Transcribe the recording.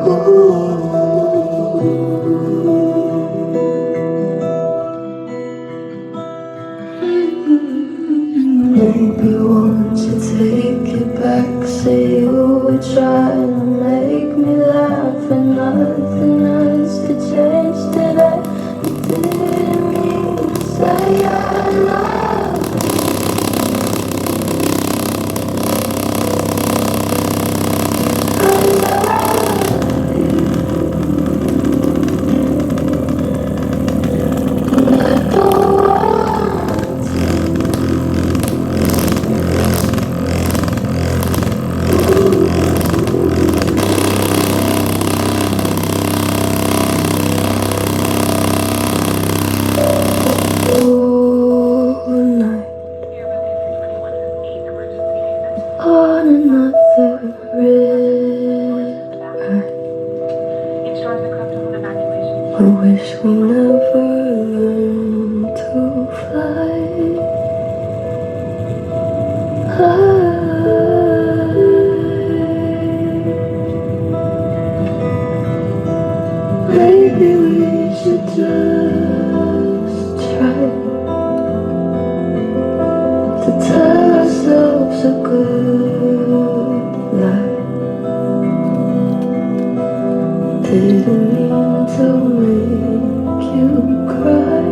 Maybe want to take it back. Say you were trying to make me laugh, and nothing else to change today. You didn't mean to say I love all night on another red eye. I wish we never learned to fly. Maybe we should just try to tell ourselves a good lie. Didn't mean to make you cry.